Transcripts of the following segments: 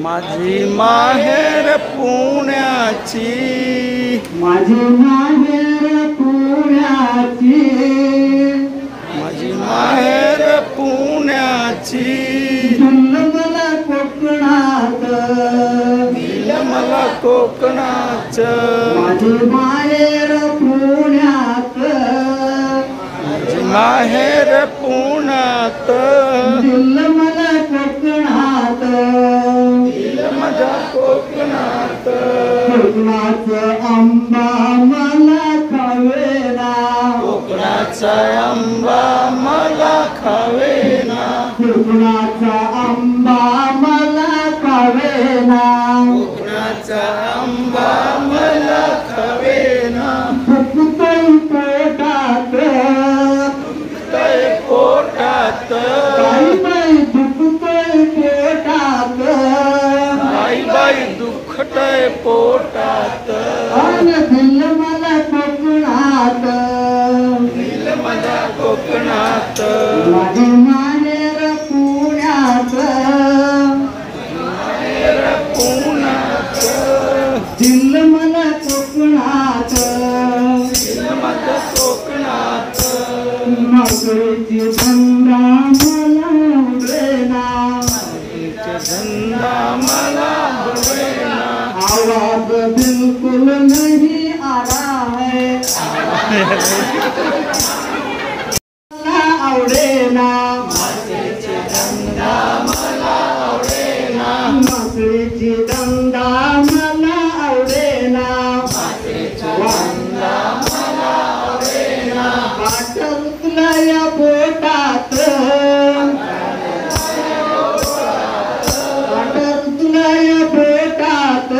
माझी माहेर पुण्याची, माझी माहेर पुण्याची, माझी माहेर पुण्याची, दिलं मला कोकणात, दिलं मला कोकणाच, माझी माहेर पुण्यात, माझी माहेर पुण्यात, दिलं मला कोकणात, दिलं माझ्या कोकणात, कोकणाचा आंबा मला खावेना, कोकणाचा आंबा मला खावेना, कोकणाचा आंबा मला खावेना, कोकणाचा आंबा मला खावेना, फुकतोय पोटात, तय पोटात, काही बाई फुकतोय पोटात, बाई बाई दुखतय पोटात, अन दिलं मला कोकणात, दिलं माझ्या कोकणात, माझी माहेर पुण्यात, माहेर पुण्यात, दिलं मला कोकणात, दिलं माझ्या कोकणात, नोकरीची धंदा मला उडवेना, धंदा मला बुडवेना, आवाज बिलकुल नहीं आ रहा है, मला आवडेना, धंदा मला आवडेना, नोकरीची धंदा मला आवडेना, धंदा मला आवडेना, पाठल तुला या बोटात, पाठल तुला या बोटात,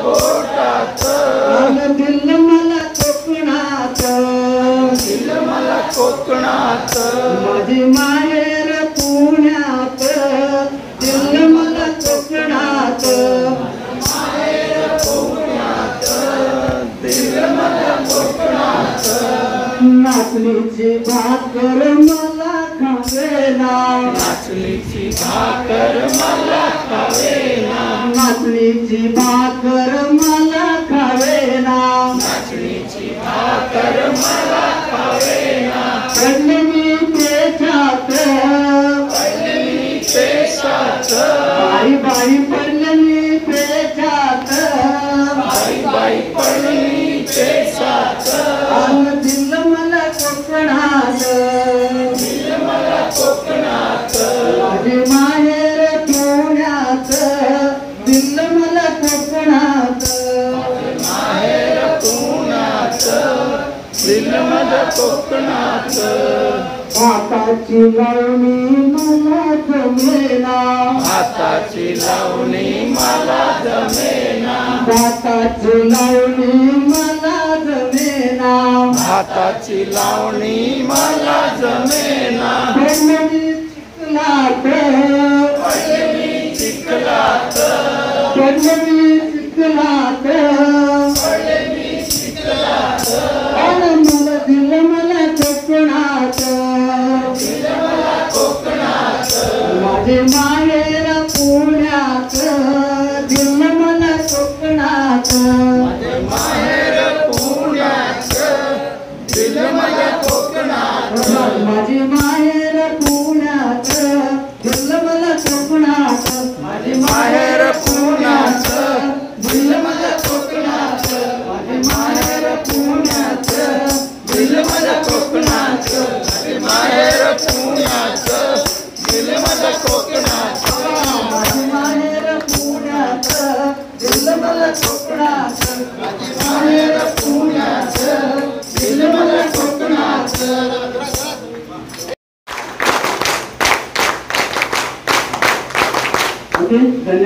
पोटात, अन दिलं मला कोकणात, दिलं मला कोकणात, माझी माहेर पुण्यात, दिलं मला कोकणात, दिलं मला कोकणात, नाचणीची भाकर मला खावेना, नाचणीची भाकर मला खावेना, नाचणीची भाकर मला खावेना, नाचणीची भाकर मला खावेना, पडले मी पेचात, पेशाच, बाई बाई पडले मी पेचात, बाई बाई पडली पेशाच, अन दिलं मला कोकणात, दिलं मला कोकणात, माझी माहेर पुण्यात, दिलं मला कोकणात, माहेर पुण्यात, दिलं माझ्या कोकणात, हाताची लावणी मला जमेना, हाताची लावणी मला जमेना, हाताची लावणी मला जमेना, हाताची लावणी मला जमेना, पडली चिखलात, पडली चिखलात, पडली चिखलात, पडली चिखलात, अन मला दिलं मला कोकणात, दिलं मला कोकणात, माझे माहेर पुण्यात, दिलं मला कोकणात, माहेर पुण्यात, दिलं माझ्या कोकणात, माझी माहेर पुण्यात, दिलं मला कोकणात, माझी माहेर पुण्यात, दिलं मला कोकणात, माझी माहेर पुण्यात, दिलं माझ्या कोकणात, माहेर पुण्यात, दिलं माझ्या कोकणात, माझी माहेर पुण्यात, दिलं मला कोकणात, माझी माहेर पुण्यात, दिलं मला कोकणात. ओके.